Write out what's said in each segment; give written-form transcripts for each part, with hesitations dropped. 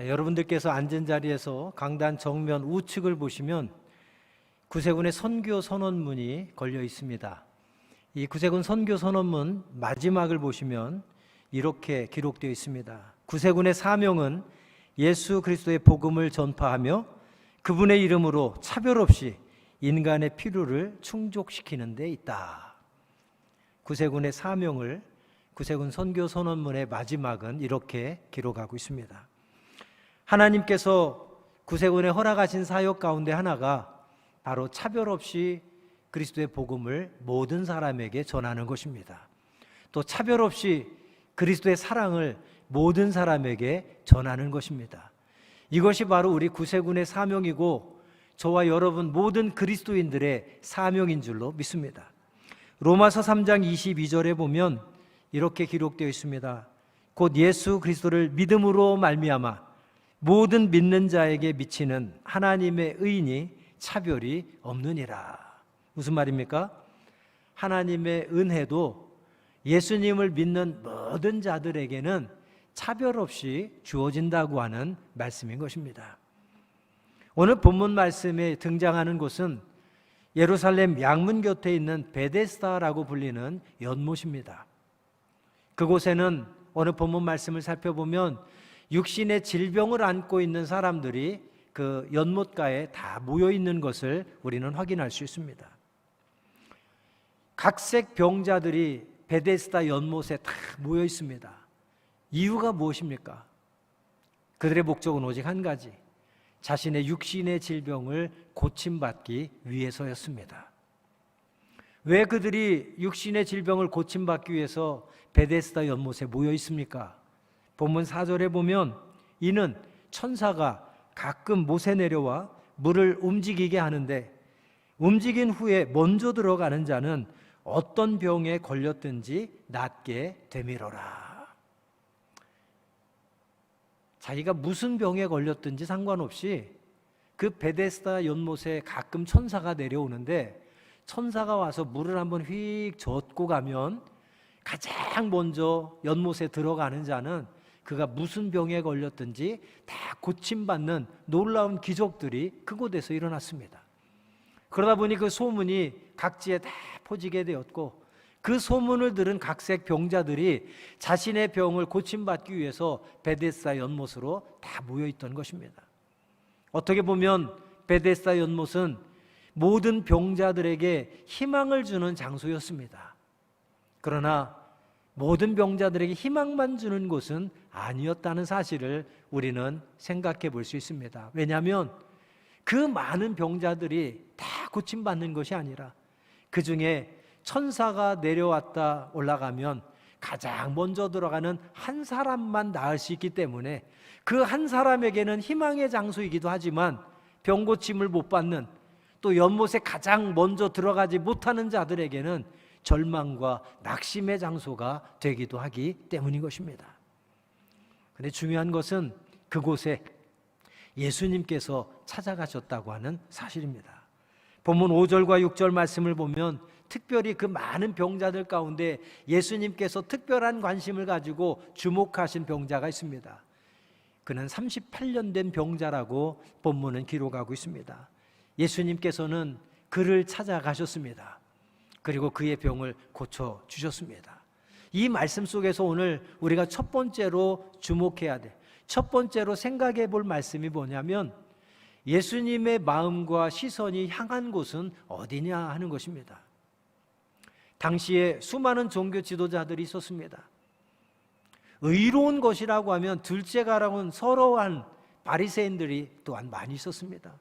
여러분들께서 앉은 자리에서 강단 정면 우측을 보시면 구세군의 선교 선언문이 걸려 있습니다. 이 구세군 선교 선언문 마지막을 보시면 이렇게 기록되어 있습니다. 구세군의 사명은 예수 그리스도의 복음을 전파하며 그분의 이름으로 차별 없이 인간의 필요를 충족시키는 데 있다. 구세군의 사명을 구세군 선교 선언문의 마지막은 이렇게 기록하고 있습니다. 하나님께서 구세군에 허락하신 사역 가운데 하나가 바로 차별 없이 그리스도의 복음을 모든 사람에게 전하는 것입니다. 또 차별 없이 그리스도의 사랑을 모든 사람에게 전하는 것입니다. 이것이 바로 우리 구세군의 사명이고 저와 여러분 모든 그리스도인들의 사명인 줄로 믿습니다. 로마서 3장 22절에 보면 이렇게 기록되어 있습니다. 곧 예수 그리스도를 믿음으로 말미암아 모든 믿는 자에게 미치는 하나님의 의인이 차별이 없느니라. 무슨 말입니까? 하나님의 은혜도 예수님을 믿는 모든 자들에게는 차별 없이 주어진다고 하는 말씀인 것입니다. 오늘 본문 말씀에 등장하는 곳은 예루살렘 양문 곁에 있는 베데스다라고 불리는 연못입니다. 그곳에는 오늘 본문 말씀을 살펴보면 육신의 질병을 안고 있는 사람들이 그 연못가에 다 모여 있는 것을 우리는 확인할 수 있습니다. 각색 병자들이 베데스다 연못에 다 모여 있습니다. 이유가 무엇입니까? 그들의 목적은 오직 한 가지, 자신의 육신의 질병을 고침받기 위해서였습니다. 왜 그들이 육신의 질병을 고침받기 위해서 베데스다 연못에 모여 있습니까? 본문 4절에 보면 이는 천사가 가끔 못에 내려와 물을 움직이게 하는데 움직인 후에 먼저 들어가는 자는 어떤 병에 걸렸든지 낫게 되밀어라. 자기가 무슨 병에 걸렸든지 상관없이 그 베데스다 연못에 가끔 천사가 내려오는데 천사가 와서 물을 한번 휙 젓고 가면 가장 먼저 연못에 들어가는 자는 그가 무슨 병에 걸렸든지 다 고침받는 놀라운 기적들이 그곳에서 일어났습니다. 그러다 보니 그 소문이 각지에 다 퍼지게 되었고 그 소문을 들은 각색 병자들이 자신의 병을 고침받기 위해서 베데스다 연못으로 다 모여있던 것입니다. 어떻게 보면 베데스다 연못은 모든 병자들에게 희망을 주는 장소였습니다. 그러나 모든 병자들에게 희망만 주는 곳은 아니었다는 사실을 우리는 생각해 볼 수 있습니다. 왜냐하면 그 많은 병자들이 다 고침받는 것이 아니라 그 중에 천사가 내려왔다 올라가면 가장 먼저 들어가는 한 사람만 나을 수 있기 때문에 그 한 사람에게는 희망의 장소이기도 하지만 병 고침을 못 받는 또 연못에 가장 먼저 들어가지 못하는 자들에게는 절망과 낙심의 장소가 되기도 하기 때문인 것입니다. 그런데 중요한 것은 그곳에 예수님께서 찾아가셨다고 하는 사실입니다. 본문 5절과 6절 말씀을 보면 특별히 그 많은 병자들 가운데 예수님께서 특별한 관심을 가지고 주목하신 병자가 있습니다. 그는 38년 된 병자라고 본문은 기록하고 있습니다. 예수님께서는 그를 찾아가셨습니다. 그리고 그의 병을 고쳐주셨습니다. 이 말씀 속에서 오늘 우리가 첫 번째로 주목해야 돼, 첫 번째로 생각해 볼 말씀이 뭐냐면 예수님의 마음과 시선이 향한 곳은 어디냐 하는 것입니다. 당시에 수많은 종교 지도자들이 있었습니다. 의로운 것이라고 하면 둘째가라고는 서러워한 바리새인들이 또한 많이 있었습니다.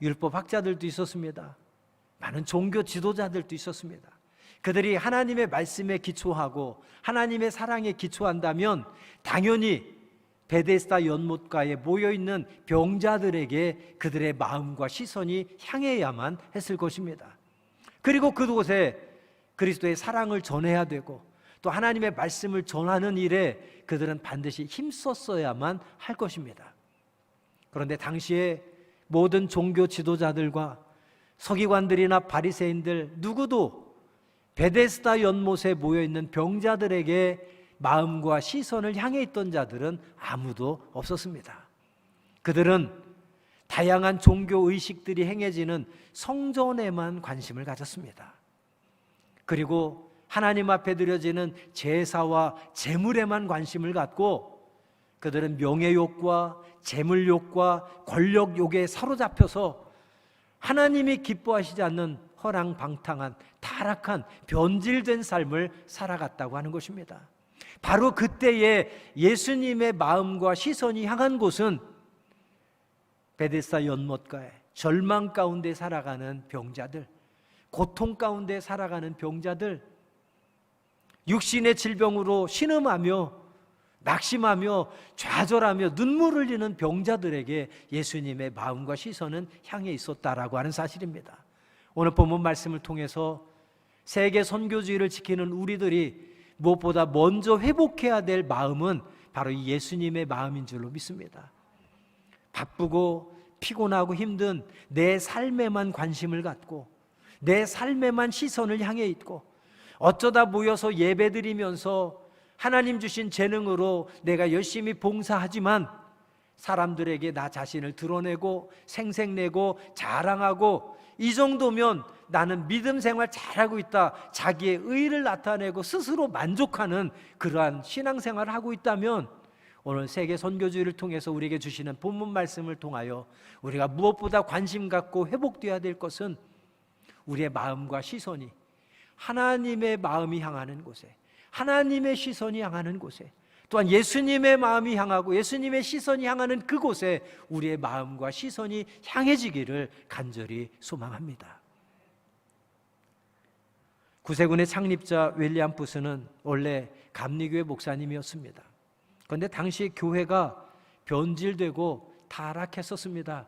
율법 학자들도 있었습니다. 많은 종교 지도자들도 있었습니다. 그들이 하나님의 말씀에 기초하고 하나님의 사랑에 기초한다면 당연히 베데스다 연못가에 모여있는 병자들에게 그들의 마음과 시선이 향해야만 했을 것입니다. 그리고 그곳에 그리스도의 사랑을 전해야 되고 또 하나님의 말씀을 전하는 일에 그들은 반드시 힘썼어야만 할 것입니다. 그런데 당시에 모든 종교 지도자들과 서기관들이나 바리새인들 누구도 베데스다 연못에 모여있는 병자들에게 마음과 시선을 향해 있던 자들은 아무도 없었습니다. 그들은 다양한 종교 의식들이 행해지는 성전에만 관심을 가졌습니다. 그리고 하나님 앞에 드려지는 제사와 제물에만 관심을 갖고 그들은 명예욕과 재물욕과 권력욕에 사로잡혀서 하나님이 기뻐하시지 않는 허랑방탕한 타락한 변질된 삶을 살아갔다고 하는 것입니다. 바로 그때에 예수님의 마음과 시선이 향한 곳은 베데스다 연못가에 절망 가운데 살아가는 병자들, 고통 가운데 살아가는 병자들, 육신의 질병으로 신음하며 낙심하며 좌절하며 눈물을 흘리는 병자들에게 예수님의 마음과 시선은 향해 있었다라고 하는 사실입니다. 오늘 본문 말씀을 통해서 세계 선교주의를 지키는 우리들이 무엇보다 먼저 회복해야 될 마음은 바로 이 예수님의 마음인 줄로 믿습니다. 바쁘고 피곤하고 힘든 내 삶에만 관심을 갖고 내 삶에만 시선을 향해 있고 어쩌다 모여서 예배드리면서 하나님 주신 재능으로 내가 열심히 봉사하지만 사람들에게 나 자신을 드러내고 생색내고 자랑하고 이 정도면 나는 믿음 생활 잘하고 있다, 자기의 의의를 나타내고 스스로 만족하는 그러한 신앙생활을 하고 있다면 오늘 세계 선교주의를 통해서 우리에게 주시는 본문 말씀을 통하여 우리가 무엇보다 관심 갖고 회복되어야 될 것은 우리의 마음과 시선이 하나님의 마음이 향하는 곳에, 하나님의 시선이 향하는 곳에, 또한 예수님의 마음이 향하고 예수님의 시선이 향하는 그곳에 우리의 마음과 시선이 향해지기를 간절히 소망합니다. 구세군의 창립자 윌리엄 부스는 원래 감리교회 목사님이었습니다. 그런데 당시 교회가 변질되고 타락했었습니다.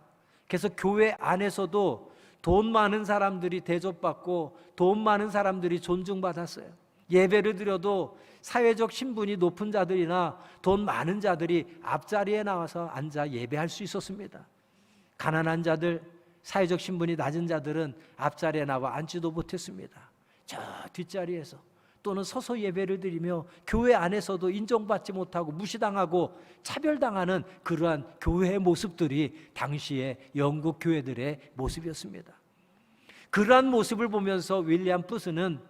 그래서 교회 안에서도 돈 많은 사람들이 대접받고 돈 많은 사람들이 존중받았어요. 예배를 드려도 사회적 신분이 높은 자들이나 돈 많은 자들이 앞자리에 나와서 앉아 예배할 수 있었습니다. 가난한 자들, 사회적 신분이 낮은 자들은 앞자리에 나와 앉지도 못했습니다. 저 뒷자리에서 또는 서서 예배를 드리며 교회 안에서도 인정받지 못하고 무시당하고 차별당하는 그러한 교회의 모습들이 당시의 영국 교회들의 모습이었습니다. 그러한 모습을 보면서 윌리엄 부스는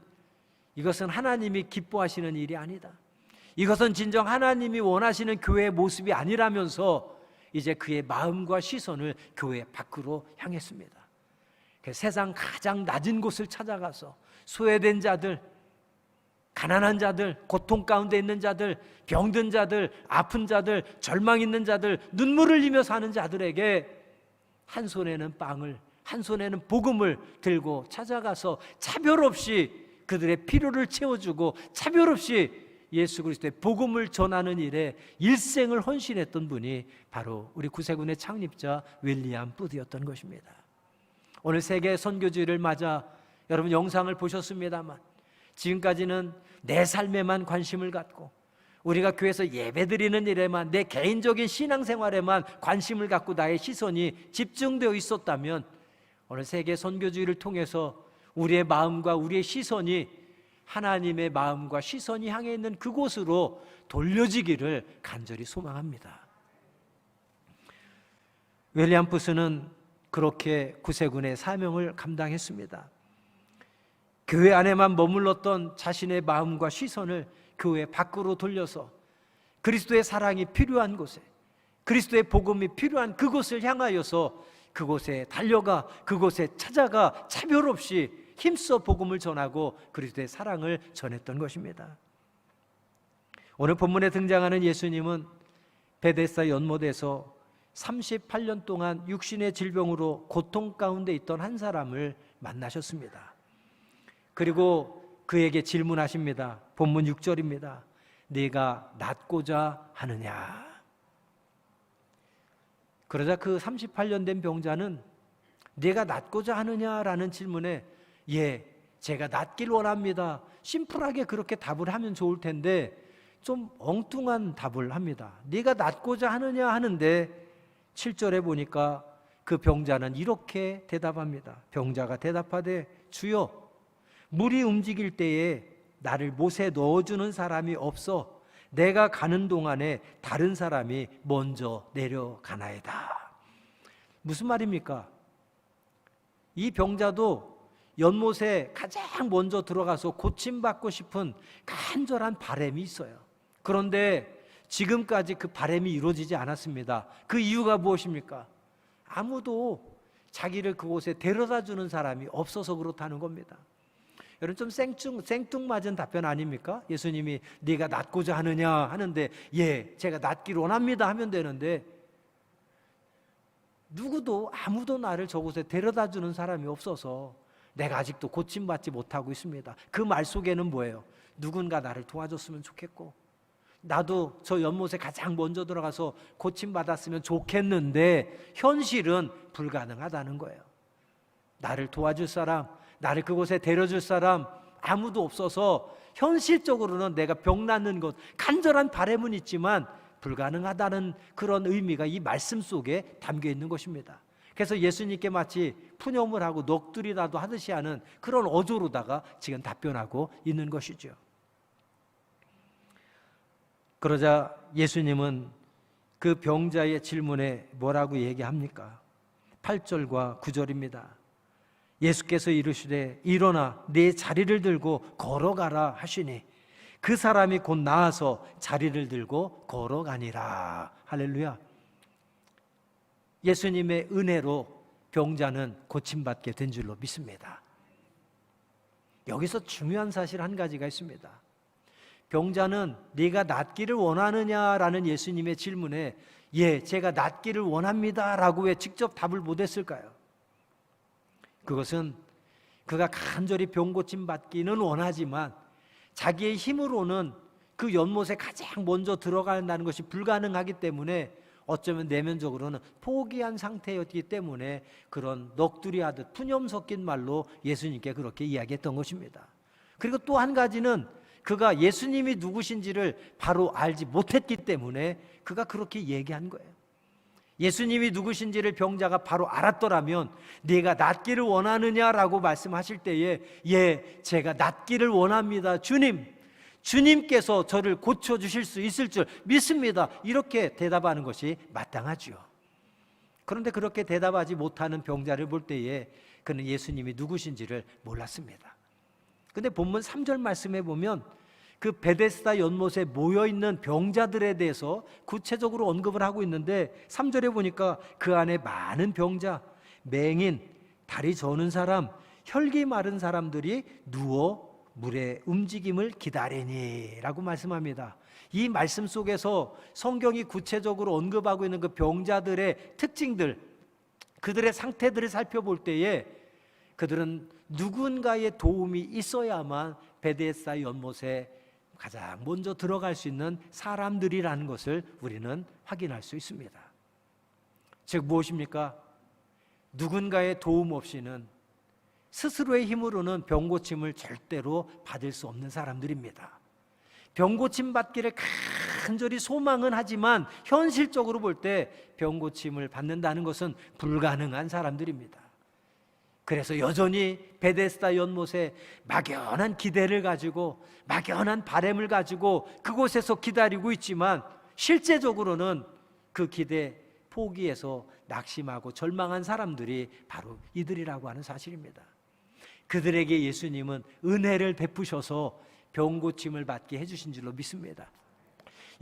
이것은 하나님이 기뻐하시는 일이 아니다, 이것은 진정 하나님이 원하시는 교회의 모습이 아니라면서 이제 그의 마음과 시선을 교회 밖으로 향했습니다. 세상 가장 낮은 곳을 찾아가서 소외된 자들, 가난한 자들, 고통 가운데 있는 자들, 병든 자들, 아픈 자들, 절망 있는 자들, 눈물을 흘리며 사는 자들에게 한 손에는 빵을, 한 손에는 복음을 들고 찾아가서 차별 없이 그들의 필요를 채워주고 차별 없이 예수 그리스도의 복음을 전하는 일에 일생을 헌신했던 분이 바로 우리 구세군의 창립자 윌리엄 부드였던 것입니다. 오늘 세계 선교주의를 맞아 여러분 영상을 보셨습니다만 지금까지는 내 삶에만 관심을 갖고 우리가 교회에서 예배드리는 일에만, 내 개인적인 신앙생활에만 관심을 갖고 나의 시선이 집중되어 있었다면 오늘 세계 선교주의를 통해서 우리의 마음과 우리의 시선이 하나님의 마음과 시선이 향해 있는 그곳으로 돌려지기를 간절히 소망합니다. 윌리엄 부스는 그렇게 구세군의 사명을 감당했습니다. 교회 안에만 머물렀던 자신의 마음과 시선을 교회 밖으로 돌려서 그리스도의 사랑이 필요한 곳에, 그리스도의 복음이 필요한 그곳을 향하여서 그곳에 달려가, 그곳에 찾아가 차별 없이 힘써 복음을 전하고 그리스도의 사랑을 전했던 것입니다. 오늘 본문에 등장하는 예수님은 베데스다 연못에서 38년 동안 육신의 질병으로 고통 가운데 있던 한 사람을 만나셨습니다. 그리고 그에게 질문하십니다. 본문 6절입니다. 네가 낫고자 하느냐? 그러자 그 38년 된 병자는 네가 낫고자 하느냐라는 질문에 예, 제가 낫길 원합니다. 심플하게 그렇게 답을 하면 좋을 텐데 좀 엉뚱한 답을 합니다. 네가 낫고자 하느냐 하는데 7절에 보니까 그 병자는 이렇게 대답합니다. 병자가 대답하되 주여, 물이 움직일 때에 나를 못에 넣어주는 사람이 없어 내가 가는 동안에 다른 사람이 먼저 내려가나이다. 무슨 말입니까? 이 병자도 연못에 가장 먼저 들어가서 고침받고 싶은 간절한 바람이 있어요. 그런데 지금까지 그 바람이 이루어지지 않았습니다. 그 이유가 무엇입니까? 아무도 자기를 그곳에 데려다 주는 사람이 없어서 그렇다는 겁니다. 여러분, 좀 생뚱맞은 답변 아닙니까? 예수님이 네가 낫고자 하느냐 하는데 예, 제가 낫기를 원합니다 하면 되는데, 아무도 나를 저곳에 데려다 주는 사람이 없어서 내가 아직도 고침받지 못하고 있습니다. 그 말 속에는 뭐예요? 누군가 나를 도와줬으면 좋겠고, 나도 저 연못에 가장 먼저 들어가서 고침받았으면 좋겠는데 현실은 불가능하다는 거예요. 나를 도와줄 사람, 나를 그곳에 데려줄 사람 아무도 없어서 현실적으로는 내가 병 낫는 것, 간절한 바람은 있지만 불가능하다는 그런 의미가 이 말씀 속에 담겨 있는 것입니다. 그래서 예수님께 마치 푸념을 하고 넋두리라도 하듯이 하는 그런 어조로다가 지금 답변하고 있는 것이죠. 그러자 예수님은 그 병자의 질문에 뭐라고 얘기합니까? 8절과 9절입니다. 예수께서 이르시되 일어나 네 자리를 들고 걸어가라 하시니 그 사람이 곧 나아서 자리를 들고 걸어가니라. 할렐루야. 예수님의 은혜로 병자는 고침받게 된 줄로 믿습니다. 여기서 중요한 사실 한 가지가 있습니다. 병자는 네가 낫기를 원하느냐라는 예수님의 질문에 예, 제가 낫기를 원합니다 라고 왜 직접 답을 못했을까요? 그것은 그가 간절히 병 고침 받기는 원하지만 자기의 힘으로는 그 연못에 가장 먼저 들어간다는 것이 불가능하기 때문에 어쩌면 내면적으로는 포기한 상태였기 때문에 그런 넋두리하듯 푸념 섞인 말로 예수님께 그렇게 이야기했던 것입니다. 그리고 또 한 가지는 그가 예수님이 누구신지를 바로 알지 못했기 때문에 그가 그렇게 얘기한 거예요. 예수님이 누구신지를 병자가 바로 알았더라면 네가 낫기를 원하느냐라고 말씀하실 때에 예, 제가 낫기를 원합니다. 주님께서 저를 고쳐주실 수 있을 줄 믿습니다. 이렇게 대답하는 것이 마땅하죠. 그런데 그렇게 대답하지 못하는 병자를 볼 때에 그는 예수님이 누구신지를 몰랐습니다. 그런데 본문 3절 말씀에 보면 그 베데스다 연못에 모여있는 병자들에 대해서 구체적으로 언급을 하고 있는데 3절에 보니까 그 안에 많은 병자, 맹인, 다리 저는 사람, 혈기 마른 사람들이 누워 물의 움직임을 기다리니 라고 말씀합니다. 이 말씀 속에서 성경이 구체적으로 언급하고 있는 그 병자들의 특징들, 그들의 상태들을 살펴볼 때에 그들은 누군가의 도움이 있어야만 베데스다 연못에 가장 먼저 들어갈 수 있는 사람들이라는 것을 우리는 확인할 수 있습니다. 즉 무엇입니까? 누군가의 도움 없이는 스스로의 힘으로는 병고침을 절대로 받을 수 없는 사람들입니다. 병고침 받기를 간절히 소망은 하지만 현실적으로 볼 때 병고침을 받는다는 것은 불가능한 사람들입니다. 그래서 여전히 베데스다 연못에 막연한 기대를 가지고 막연한 바람을 가지고 그곳에서 기다리고 있지만 실제적으로는 그 기대 포기해서 낙심하고 절망한 사람들이 바로 이들이라고 하는 사실입니다. 그들에게 예수님은 은혜를 베푸셔서 병고침을 받게 해주신 줄로 믿습니다.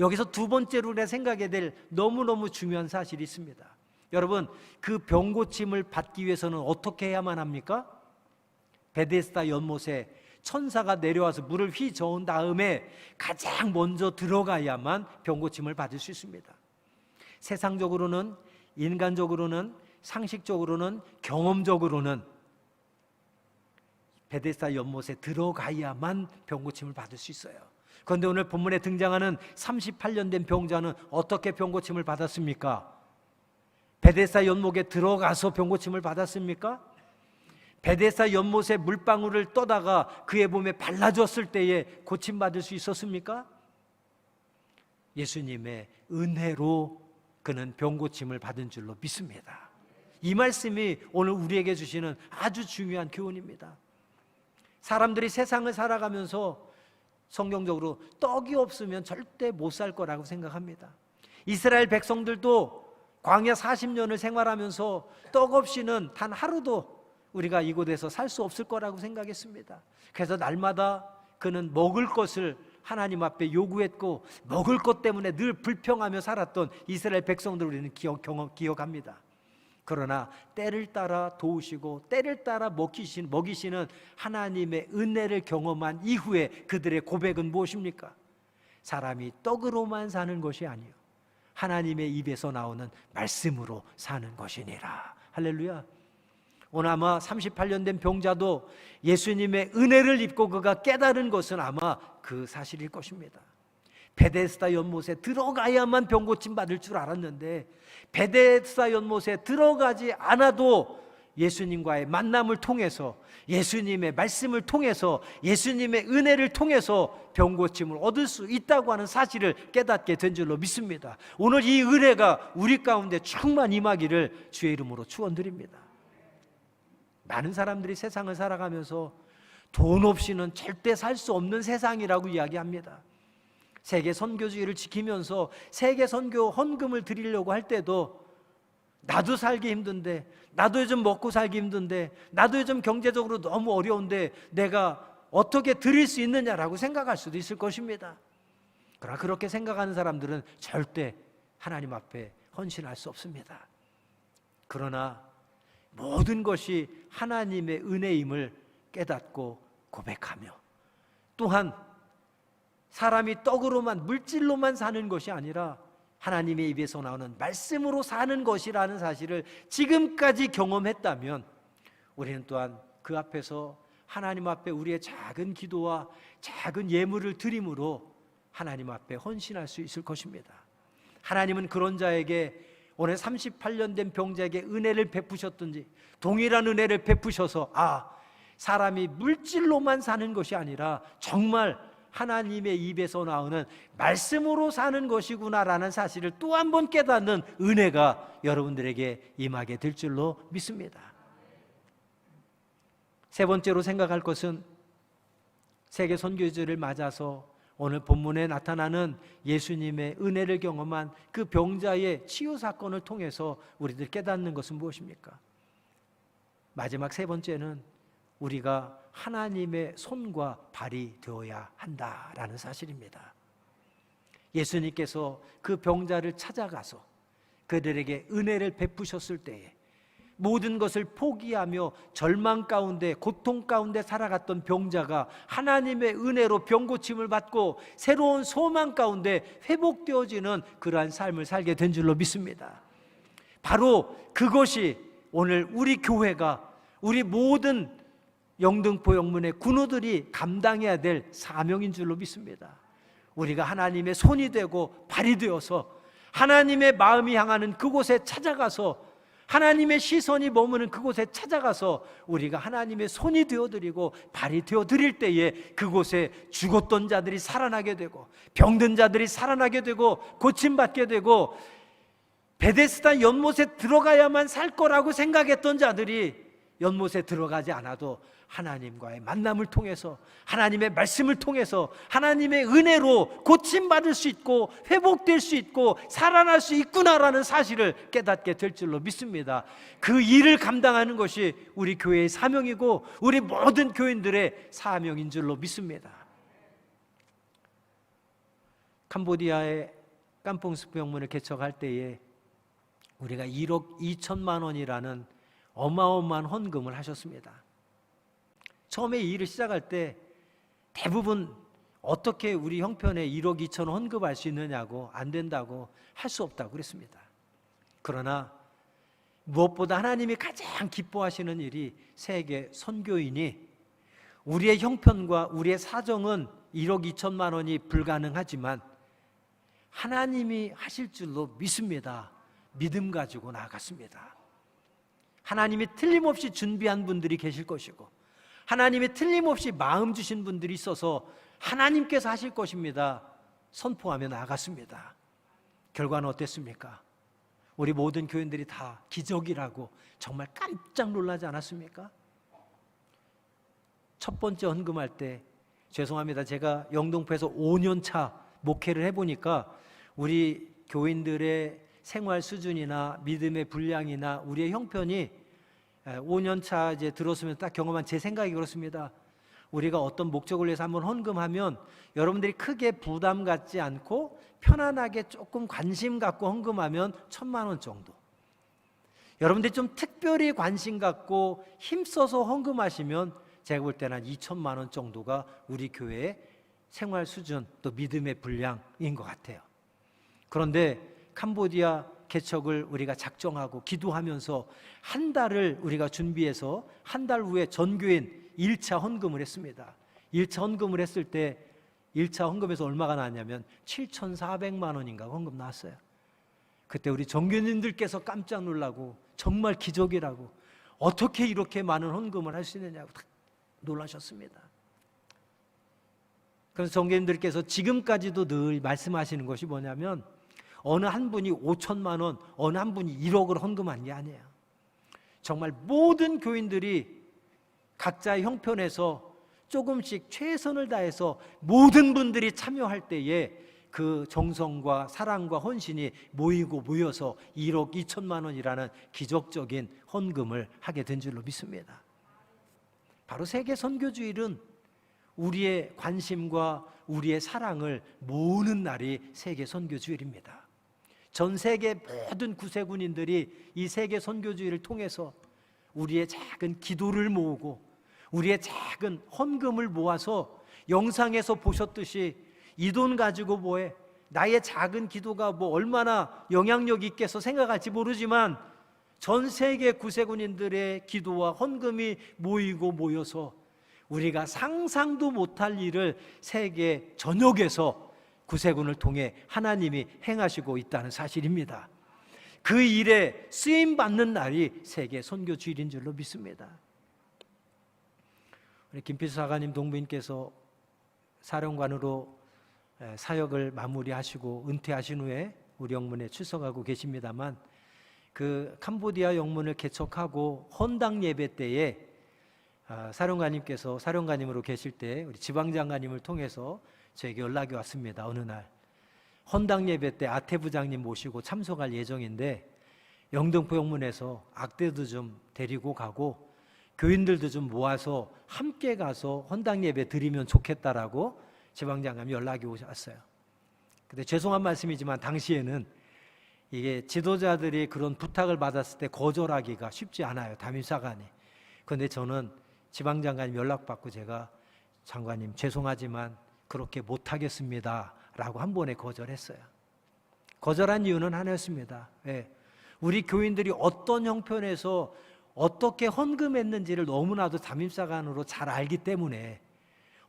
여기서 두 번째로 내 생각해야 될 너무너무 중요한 사실이 있습니다. 여러분, 그 병고침을 받기 위해서는 어떻게 해야만 합니까? 베데스다 연못에 천사가 내려와서 물을 휘저은 다음에 가장 먼저 들어가야만 병고침을 받을 수 있습니다. 세상적으로는, 인간적으로는, 상식적으로는, 경험적으로는 베데스다 연못에 들어가야만 병고침을 받을 수 있어요. 그런데 오늘 본문에 등장하는 38년 된 병자는 어떻게 병고침을 받았습니까? 베데스다 연못에 들어가서 병고침을 받았습니까? 베데스다 연못에 물방울을 떠다가 그의 몸에 발라줬을 때에 고침받을 수 있었습니까? 예수님의 은혜로 그는 병고침을 받은 줄로 믿습니다. 이 말씀이 오늘 우리에게 주시는 아주 중요한 교훈입니다. 사람들이 세상을 살아가면서 성경적으로 떡이 없으면 절대 못 살 거라고 생각합니다. 이스라엘 백성들도 광야 40년을 생활하면서 떡 없이는 단 하루도 우리가 이곳에서 살 수 없을 거라고 생각했습니다. 그래서 날마다 그는 먹을 것을 하나님 앞에 요구했고 먹을 것 때문에 늘 불평하며 살았던 이스라엘 백성들을 우리는 기억합니다. 그러나 때를 따라 도우시고 때를 따라 먹이시는 하나님의 은혜를 경험한 이후에 그들의 고백은 무엇입니까? 사람이 떡으로만 사는 것이 아니요 하나님의 입에서 나오는 말씀으로 사는 것이니라. 할렐루야. 오늘 아마 38년 된 병자도 예수님의 은혜를 입고 그가 깨달은 것은 아마 그 사실일 것입니다. 베데스다 연못에 들어가야만 병고침 받을 줄 알았는데 베데스다 연못에 들어가지 않아도 예수님과의 만남을 통해서 예수님의 말씀을 통해서 예수님의 은혜를 통해서 병고침을 얻을 수 있다고 하는 사실을 깨닫게 된 줄로 믿습니다. 오늘 이 은혜가 우리 가운데 충만 임하기를 주의 이름으로 축원드립니다. 많은 사람들이 세상을 살아가면서 돈 없이는 절대 살 수 없는 세상이라고 이야기합니다. 세계 선교주의를 지키면서 세계 선교 헌금을 드리려고 할 때도 나도 살기 힘든데, 나도 요즘 먹고 살기 힘든데, 나도 요즘 경제적으로 너무 어려운데 내가 어떻게 드릴 수 있느냐라고 생각할 수도 있을 것입니다. 그러나 그렇게 생각하는 사람들은 절대 하나님 앞에 헌신할 수 없습니다. 그러나 모든 것이 하나님의 은혜임을 깨닫고 고백하며, 또한 사람이 떡으로만 물질로만 사는 것이 아니라 하나님의 입에서 나오는 말씀으로 사는 것이라는 사실을 지금까지 경험했다면 우리는 또한 그 앞에서 하나님 앞에 우리의 작은 기도와 작은 예물을 드림으로 하나님 앞에 헌신할 수 있을 것입니다. 하나님은 그런 자에게 오늘 38년 된 병자에게 은혜를 베푸셨든지 동일한 은혜를 베푸셔서 사람이 물질로만 사는 것이 아니라 정말 하나님의 입에서 나오는 말씀으로 사는 것이구나라는 사실을 또 한 번 깨닫는 은혜가 여러분들에게 임하게 될 줄로 믿습니다. 세 번째로 생각할 것은 세계 선교주를 맞아서 오늘 본문에 나타나는 예수님의 은혜를 경험한 그 병자의 치유 사건을 통해서 우리들 깨닫는 것은 무엇입니까? 마지막 세 번째는 우리가 하나님의 손과 발이 되어야 한다라는 사실입니다. 예수님께서 그 병자를 찾아가서 그들에게 은혜를 베푸셨을 때에 모든 것을 포기하며 절망 가운데 고통 가운데 살아갔던 병자가 하나님의 은혜로 병고침을 받고 새로운 소망 가운데 회복되어지는 그러한 삶을 살게 된 줄로 믿습니다. 바로 그것이 오늘 우리 교회가, 우리 모든 영등포 영문의 군우들이 감당해야 될 사명인 줄로 믿습니다. 우리가 하나님의 손이 되고 발이 되어서 하나님의 마음이 향하는 그곳에 찾아가서, 하나님의 시선이 머무는 그곳에 찾아가서 우리가 하나님의 손이 되어드리고 발이 되어드릴 때에 그곳에 죽었던 자들이 살아나게 되고 병든 자들이 살아나게 되고 고침받게 되고 베데스다 연못에 들어가야만 살 거라고 생각했던 자들이 연못에 들어가지 않아도 하나님과의 만남을 통해서, 하나님의 말씀을 통해서 하나님의 은혜로 고침받을 수 있고 회복될 수 있고 살아날 수 있구나라는 사실을 깨닫게 될 줄로 믿습니다. 그 일을 감당하는 것이 우리 교회의 사명이고 우리 모든 교인들의 사명인 줄로 믿습니다. 캄보디아의 깜뽕스프 영문을 개척할 때에 우리가 1억 2천만 원이라는 어마어마한 헌금을 하셨습니다. 처음에 이 일을 시작할 때 대부분 어떻게 우리 형편에 1억 2천 헌금할 수 있느냐고, 안 된다고, 할 수 없다고 그랬습니다. 그러나 무엇보다 하나님이 가장 기뻐하시는 일이 세계 선교인이 우리의 형편과 우리의 사정은 1억 2천만 원이 불가능하지만 하나님이 하실 줄로 믿습니다. 믿음 가지고 나아갔습니다. 하나님이 틀림없이 준비한 분들이 계실 것이고 하나님이 틀림없이 마음 주신 분들이 있어서 하나님께서 하실 것입니다. 선포하며 나아갔습니다. 결과는 어땠습니까? 우리 모든 교인들이 다 기적이라고 정말 깜짝 놀라지 않았습니까? 첫 번째 헌금할 때 죄송합니다. 제가 영등포에서 5년 차 목회를 해보니까 우리 교인들의 생활 수준이나 믿음의 분량이나 우리의 형편이 5년 차 이제 들었으면 딱 경험한 제 생각이 그렇습니다. 우리가 어떤 목적을 위해서 한번 헌금하면 여러분들이 크게 부담 갖지 않고 편안하게 조금 관심 갖고 헌금하면 1,000만 원 정도. 여러분들이 좀 특별히 관심 갖고 힘써서 헌금하시면 제가 볼 때는 한 2,000만 원 정도가 우리 교회의 생활 수준 또 믿음의 분량인 것 같아요. 그런데 캄보디아 개척을 우리가 작정하고 기도하면서 한 달을 우리가 준비해서 한 달 후에 전교인 1차 헌금을 했습니다. 1차 헌금을 했을 때 1차 헌금에서 얼마가 나왔냐면 7,400만 원인가 헌금 나왔어요. 그때 우리 전교인들께서 깜짝 놀라고 정말 기적이라고 어떻게 이렇게 많은 헌금을 할 수 있느냐고 놀라셨습니다. 그래서 전교인들께서 지금까지도 늘 말씀하시는 것이 뭐냐면 어느 한 분이 5천만 원, 어느 한 분이 1억을 헌금한 게 아니에요. 정말 모든 교인들이 각자의 형편에서 조금씩 최선을 다해서 모든 분들이 참여할 때에 그 정성과 사랑과 헌신이 모여서 1억 2천만 원이라는 기적적인 헌금을 하게 된 줄로 믿습니다. 바로 세계 선교주일은 우리의 관심과 우리의 사랑을 모으는 날이 세계 선교주일입니다. 전 세계 모든 구세군인들이 이 세계 선교주일을 통해서 우리의 작은 기도를 모으고 우리의 작은 헌금을 모아서 영상에서 보셨듯이 이 돈 가지고 뭐해? 나의 작은 기도가 뭐 얼마나 영향력이 있겠어 생각할지 모르지만 전 세계 구세군인들의 기도와 헌금이 모여서 우리가 상상도 못할 일을 세계 전역에서 구세군을 통해 하나님이 행하시고 있다는 사실입니다. 그 일에 쓰임받는 날이 세계 선교주일인 줄로 믿습니다. 우리 김필수 사관님 동부인께서 사령관으로 사역을 마무리하시고 은퇴하신 후에 우리 영문에 출석하고 계십니다만 그 캄보디아 영문을 개척하고 헌당 예배 때에 사령관님께서 사령관님으로 계실 때 우리 지방장관님을 통해서 저에게 연락이 왔습니다. 어느 날 헌당 예배 때 아태 부장님 모시고 참석할 예정인데 영등포 영문에서 악대도 좀 데리고 가고 교인들도 좀 모아서 함께 가서 헌당 예배 드리면 좋겠다라고 지방장관님 연락이 오셨어요. 근데 죄송한 말씀이지만 당시에는 이게 지도자들이 그런 부탁을 받았을 때 거절하기가 쉽지 않아요. 담임사관이. 그런데 저는 지방장관님 연락받고 제가 장관님 죄송하지만 그렇게 못하겠습니다 라고 한 번에 거절했어요. 거절한 이유는 하나였습니다. 우리 교인들이 어떤 형편에서 어떻게 헌금했는지를 너무나도 담임사관으로 잘 알기 때문에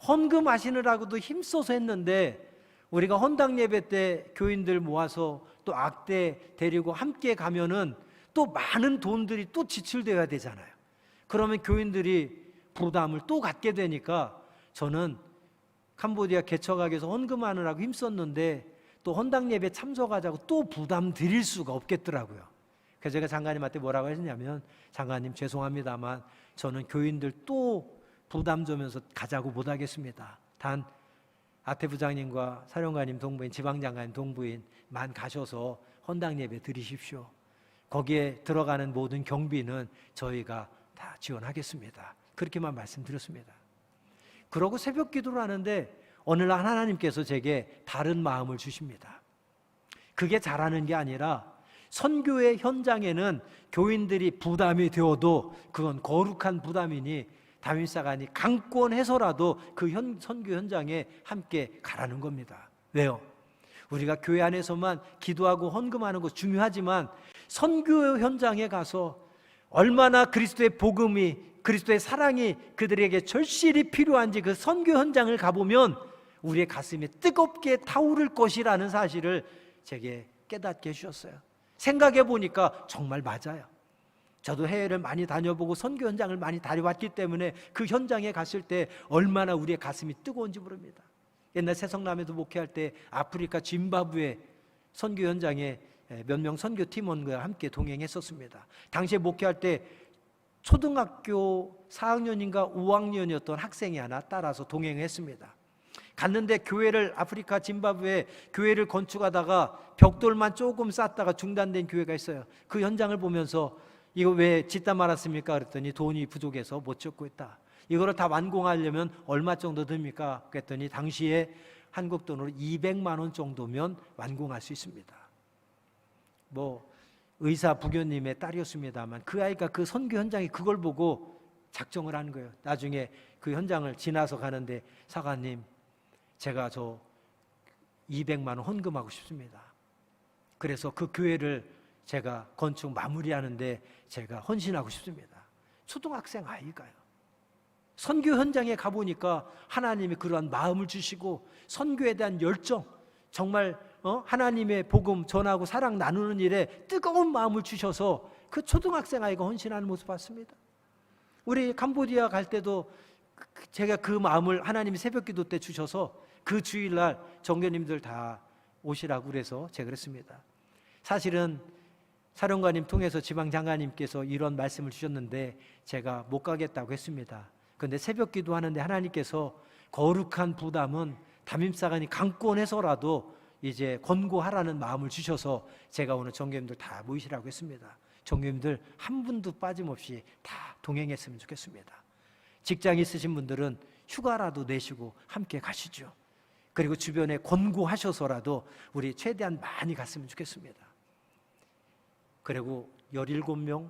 헌금하시느라고도 힘써서 했는데 우리가 헌당 예배 때 교인들 모아서 또 악대 데리고 함께 가면은 또 많은 돈들이 또 지출되어야 되잖아요. 그러면 교인들이 부담을 또 갖게 되니까 저는 캄보디아 개척하기 위해서 헌금하느라고 힘썼는데 또 헌당 예배 참석하자고 또 부담 드릴 수가 없겠더라고요. 그래서 제가 장관님한테 뭐라고 했냐면 장관님 죄송합니다만 저는 교인들 또 부담 주면서 가자고 못하겠습니다. 단 아태 부장님과 사령관님 동부인 지방장관님 동부인만 가셔서 헌당 예배 드리십시오. 거기에 들어가는 모든 경비는 저희가 다 지원하겠습니다. 그렇게만 말씀드렸습니다. 그러고 새벽 기도를 하는데 어느 날 하나님께서 제게 다른 마음을 주십니다. 그게 잘하는 게 아니라 선교의 현장에는 교인들이 부담이 되어도 그건 거룩한 부담이니 담임사관이 강권해서라도 그 선교 현장에 함께 가라는 겁니다. 왜요? 우리가 교회 안에서만 기도하고 헌금하는 거 중요하지만 선교 현장에 가서 얼마나 그리스도의 복음이 그리스도의 사랑이 그들에게 절실히 필요한지 그 선교 현장을 가보면 우리의 가슴이 뜨겁게 타오를 것이라는 사실을 제게 깨닫게 해주셨어요. 생각해 보니까 정말 맞아요. 저도 해외를 많이 다녀보고 선교 현장을 많이 다녀왔기 때문에 그 현장에 갔을 때 얼마나 우리의 가슴이 뜨거운지 모릅니다. 옛날 새성남에도 목회할 때 아프리카 짐바브웨 선교 현장에 몇 명 선교 팀원과 함께 동행했었습니다. 당시에 목회할 때 초등학교 4학년인가 5학년이었던 학생이 하나 따라서 동행했습니다. 갔는데 교회를, 아프리카 짐바브웨 교회를 건축하다가 벽돌만 조금 쌓다가 중단된 교회가 있어요. 그 현장을 보면서 이거 왜 짓다 말았습니까? 그랬더니 돈이 부족해서 못 짓고 있다. 이거를 다 완공하려면 얼마 정도 듭니까? 그랬더니 당시에 한국 돈으로 200만 원 정도면 완공할 수 있습니다. 뭐 의사 부교님의 딸이었습니다만 그 아이가 그 선교 현장에 그걸 보고 작정을 하는 거예요. 나중에 그 현장을 지나서 가는데, 사관님, 제가 저 200만 원 헌금하고 싶습니다. 그래서 그 교회를 제가 건축 마무리하는데 제가 헌신하고 싶습니다. 초등학생 아이가요. 선교 현장에 가보니까 하나님이 그러한 마음을 주시고 선교에 대한 열정, 정말 하나님의 복음 전하고 사랑 나누는 일에 뜨거운 마음을 주셔서 그 초등학생 아이가 헌신하는 모습 봤습니다. 우리 캄보디아 갈 때도 제가 그 마음을 하나님이 새벽기도 때 주셔서 그 주일날 정교님들 다 오시라고 그래서 제가 그랬습니다. 사실은 사령관님 통해서 지방장관님께서 이런 말씀을 주셨는데 제가 못 가겠다고 했습니다. 그런데 새벽기도 하는데 하나님께서 거룩한 부담은 담임사관이 강권해서라도 이제 권고하라는 마음을 주셔서 제가 오늘 정교님들 다 모이시라고 했습니다. 정교님들 한 분도 빠짐없이 다 동행했으면 좋겠습니다. 직장 있으신 분들은 휴가라도 내시고 함께 가시죠. 그리고 주변에 권고하셔서라도 우리 최대한 많이 갔으면 좋겠습니다. 그리고 17명,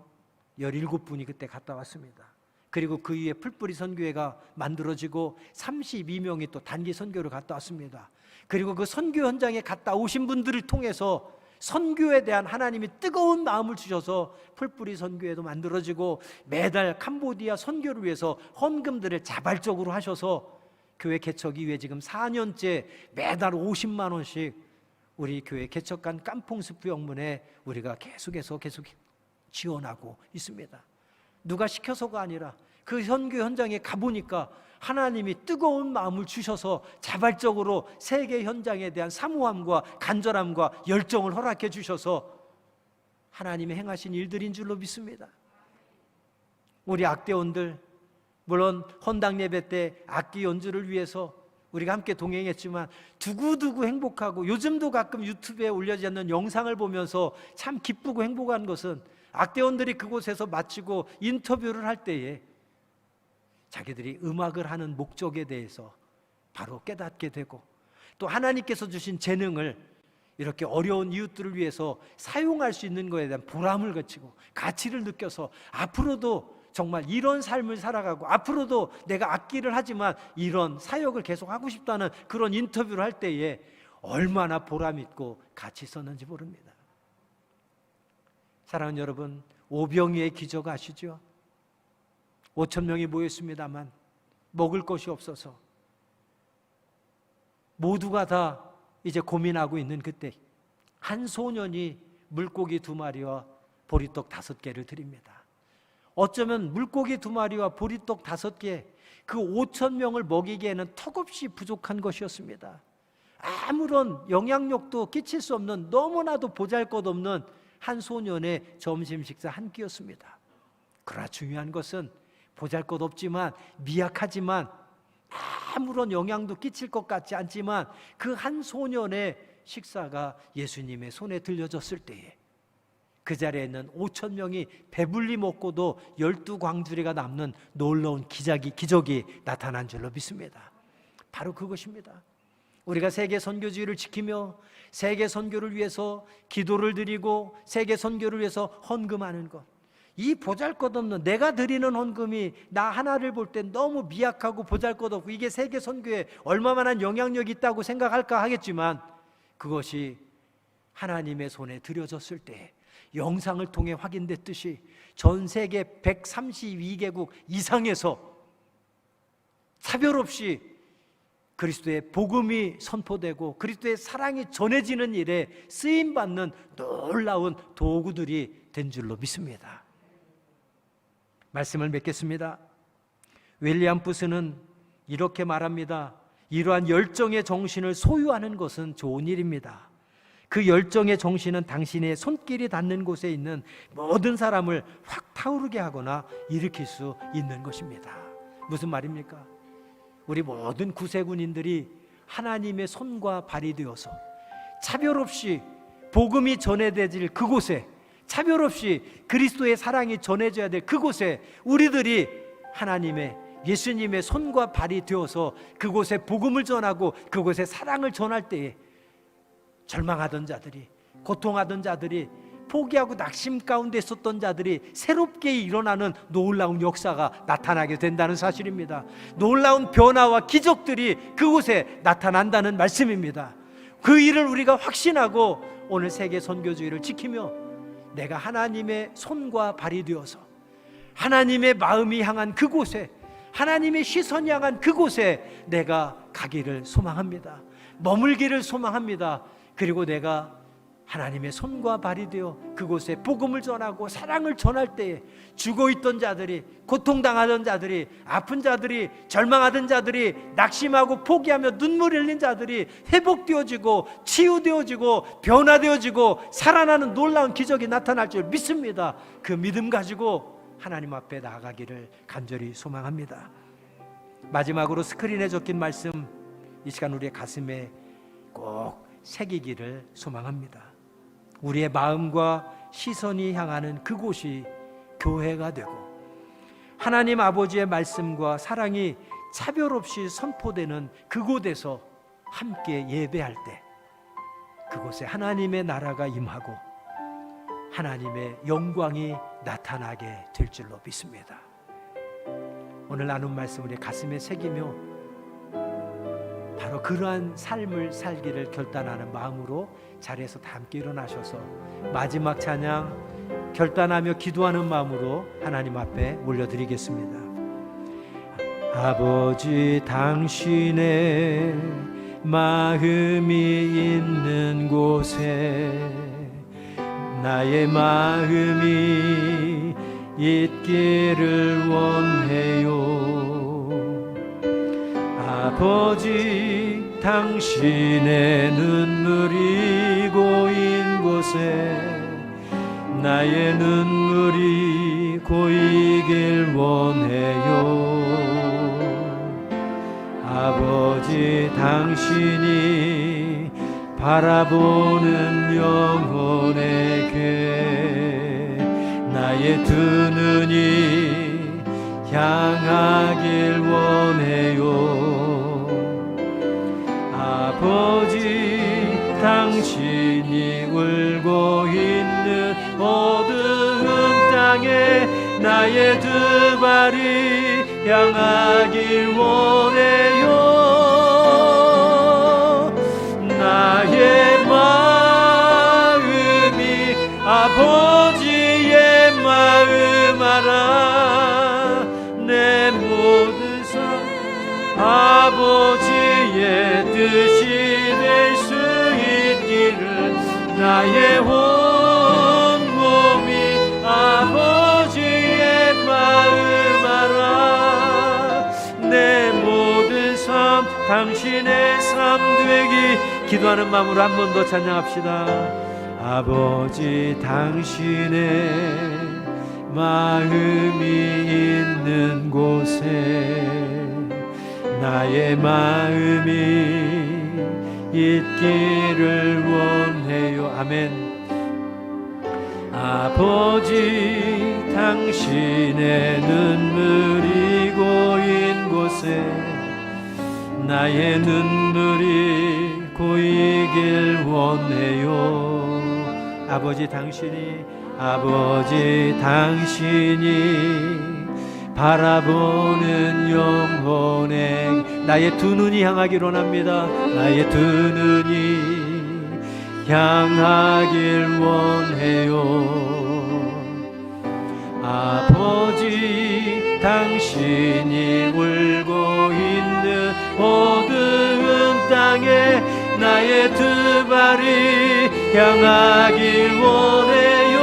17분이 그때 갔다 왔습니다. 그리고 그 위에 풀뿌리 선교회가 만들어지고 32명이 또 단기 선교를 갔다 왔습니다. 그리고 그 선교 현장에 갔다 오신 분들을 통해서 선교에 대한 하나님이 뜨거운 마음을 주셔서 풀뿌리 선교회도 만들어지고 매달 캄보디아 선교를 위해서 헌금들을 자발적으로 하셔서 교회 개척 이후에 지금 4년째 매달 50만 원씩 우리 교회 개척한 깐풍스프 영문에 우리가 계속 지원하고 있습니다. 누가 시켜서가 아니라 그 선교 현장에 가보니까 하나님이 뜨거운 마음을 주셔서 자발적으로 세계 현장에 대한 사모함과 간절함과 열정을 허락해 주셔서 하나님이 행하신 일들인 줄로 믿습니다. 우리 악대원들, 물론 헌당 예배 때 악기 연주를 위해서 우리가 함께 동행했지만 두고두고 행복하고, 요즘도 가끔 유튜브에 올려지지 않는 영상을 보면서 참 기쁘고 행복한 것은 악대원들이 그곳에서 마치고 인터뷰를 할 때에 자기들이 음악을 하는 목적에 대해서 바로 깨닫게 되고, 또 하나님께서 주신 재능을 이렇게 어려운 이웃들을 위해서 사용할 수 있는 것에 대한 보람을 가지고 가치를 느껴서 앞으로도 정말 이런 삶을 살아가고, 앞으로도 내가 악기를 하지만 이런 사역을 계속 하고 싶다는 그런 인터뷰를 할 때에 얼마나 보람 있고 가치 있었는지 모릅니다. 사랑하는 여러분, 오병이의 기적 아시죠? 5천 명이 모였습니다만 먹을 것이 없어서 모두가 다 이제 고민하고 있는 그때 한 소년이 물고기 2마리와 보리떡 5개를 드립니다. 어쩌면 물고기 2마리와 보리떡 5개, 그 5천 명을 먹이기에는 턱없이 부족한 것이었습니다. 아무런 영향력도 끼칠 수 없는, 너무나도 보잘것없는 한 소년의 점심 식사 한 끼였습니다. 그러나 중요한 것은 보잘것없지만, 미약하지만, 아무런 영향도 끼칠 것 같지 않지만 그 한 소년의 식사가 예수님의 손에 들려졌을 때에 그 자리에 있는 5천 명이 배불리 먹고도 12광주리가 남는 놀라운 기적이 나타난 줄로 믿습니다. 바로 그것입니다. 우리가 세계 선교주의를 지키며 세계 선교를 위해서 기도를 드리고 세계 선교를 위해서 헌금하는 것, 이 보잘것없는 내가 드리는 헌금이 나 하나를 볼 때 너무 미약하고 보잘것없고 이게 세계 선교에 얼마만한 영향력이 있다고 생각할까 하겠지만, 그것이 하나님의 손에 들여졌을 때 영상을 통해 확인됐듯이 전 세계 132개국 이상에서 차별 없이 그리스도의 복음이 선포되고 그리스도의 사랑이 전해지는 일에 쓰임받는 놀라운 도구들이 된 줄로 믿습니다. 말씀을 맺겠습니다. 윌리엄 부스는 이렇게 말합니다. 이러한 열정의 정신을 소유하는 것은 좋은 일입니다. 그 열정의 정신은 당신의 손길이 닿는 곳에 있는 모든 사람을 확 타오르게 하거나 일으킬 수 있는 것입니다. 무슨 말입니까? 우리 모든 구세군인들이 하나님의 손과 발이 되어서 차별 없이 복음이 전해질 그곳에, 차별 없이 그리스도의 사랑이 전해져야 될 그곳에 우리들이 하나님의, 예수님의 손과 발이 되어서 그곳에 복음을 전하고 그곳에 사랑을 전할 때에 절망하던 자들이, 고통하던 자들이, 포기하고 낙심 가운데 있었던 자들이 새롭게 일어나는 놀라운 역사가 나타나게 된다는 사실입니다. 놀라운 변화와 기적들이 그곳에 나타난다는 말씀입니다. 그 일을 우리가 확신하고 오늘 세계 선교주의를 지키며 내가 하나님의 손과 발이 되어서 하나님의 마음이 향한 그곳에, 하나님의 시선이 향한 그곳에 내가 가기를 소망합니다. 머물기를 소망합니다. 그리고 내가 하나님의 손과 발이 되어 그곳에 복음을 전하고 사랑을 전할 때에 죽어있던 자들이, 고통당하던 자들이, 아픈 자들이, 절망하던 자들이, 낙심하고 포기하며 눈물 흘린 자들이 회복되어지고 치유되어지고 변화되어지고 살아나는 놀라운 기적이 나타날 줄 믿습니다. 그 믿음 가지고 하나님 앞에 나아가기를 간절히 소망합니다. 마지막으로 스크린에 적힌 말씀, 이 시간 우리의 가슴에 꼭 새기기를 소망합니다. 우리의 마음과 시선이 향하는 그곳이 교회가 되고 하나님 아버지의 말씀과 사랑이 차별 없이 선포되는 그곳에서 함께 예배할 때 그곳에 하나님의 나라가 임하고 하나님의 영광이 나타나게 될 줄로 믿습니다. 오늘 나눈 말씀 우리 가슴에 새기며 바로 그러한 삶을 살기를 결단하는 마음으로 자리에서 다 함께 일어나셔서 마지막 찬양 결단하며 기도하는 마음으로 하나님 앞에 올려드리겠습니다. 아버지, 당신의 마음이 있는 곳에 나의 마음이 있기를 원해요. 아버지, 당신의 눈물이 고인 곳에 나의 눈물이 고이길 원해요. 아버지, 당신이 바라보는 영혼에게 나의 두 눈이 향하길 원해요. 아버지, 당신이 울고 있는 어두운 땅에 나의 두 발이 향하길 원해요. 나의 마음이 아버지의 마음 알아. 내 모든 삶 아버지의 뜻이 될 수 있기를 나의 온 몸이 아버지의 마음 알아. 내 모든 삶 당신의 삶 되기. 기도하는 마음으로 한 번 더 찬양합시다. 아버지, 당신의 마음이 있는 곳에 나의 마음이 있기를 원해요. 아멘. 아버지, 당신의 눈물이 고인 곳에 나의 눈물이 고이길 원해요. 아버지, 당신이 바라보는 영혼에 나의 두 눈이 향하길 원합니다. 나의 두 눈이 향하길 원해요. 아버지, 당신이 울고 있는 어두운 땅에 나의 두 발이 향하길 원해요.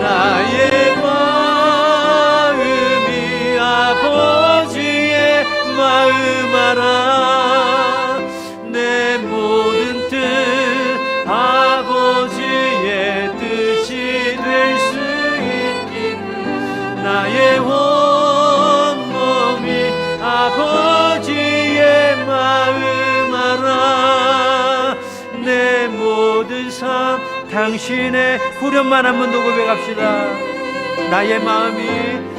나의 마음이 아버지의 마음 알아. 내 삶 당신의 후렴만 한 번 더 고백합시다. 나의 마음이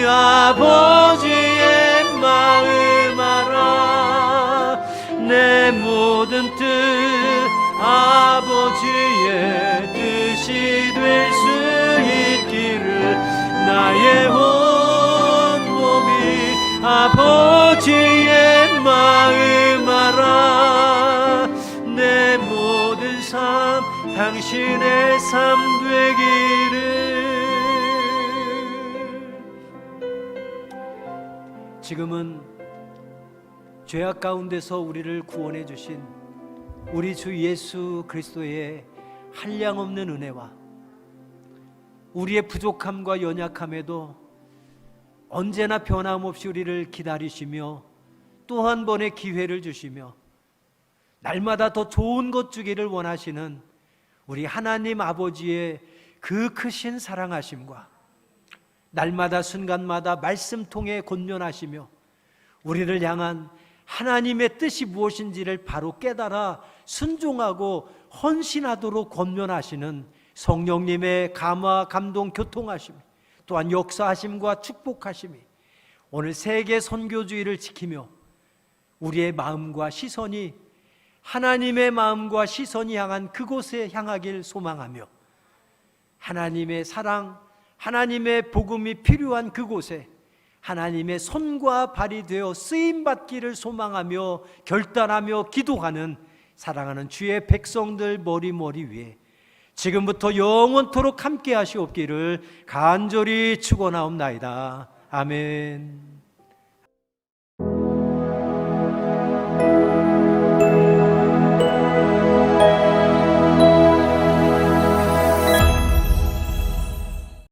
아버지의 마음 알아. 내 모든 뜻 아버지의 뜻이 될 수 있기를. 나의 온몸이 아버지의 마음 알아. 내 모든 삶 당신의 삶 되기를. 지금은 죄악 가운데서 우리를 구원해 주신 우리 주 예수 그리스도의 한량없는 은혜와 우리의 부족함과 연약함에도 언제나 변함없이 우리를 기다리시며 또 한 번의 기회를 주시며 날마다 더 좋은 것 주기를 원하시는 우리 하나님 아버지의 그 크신 사랑하심과 날마다 순간마다 말씀 통해 권면하시며 우리를 향한 하나님의 뜻이 무엇인지를 바로 깨달아 순종하고 헌신하도록 권면하시는 성령님의 감화, 감동, 교통하심, 또한 역사하심과 축복하심이 오늘 세계 선교주의를 지키며 우리의 마음과 시선이 하나님의 마음과 시선이 향한 그곳에 향하길 소망하며 하나님의 사랑, 하나님의 복음이 필요한 그곳에 하나님의 손과 발이 되어 쓰임받기를 소망하며 결단하며 기도하는 사랑하는 주의 백성들 머리 위에 지금부터 영원토록 함께 하시옵기를 간절히 축원하옵나이다. 아멘.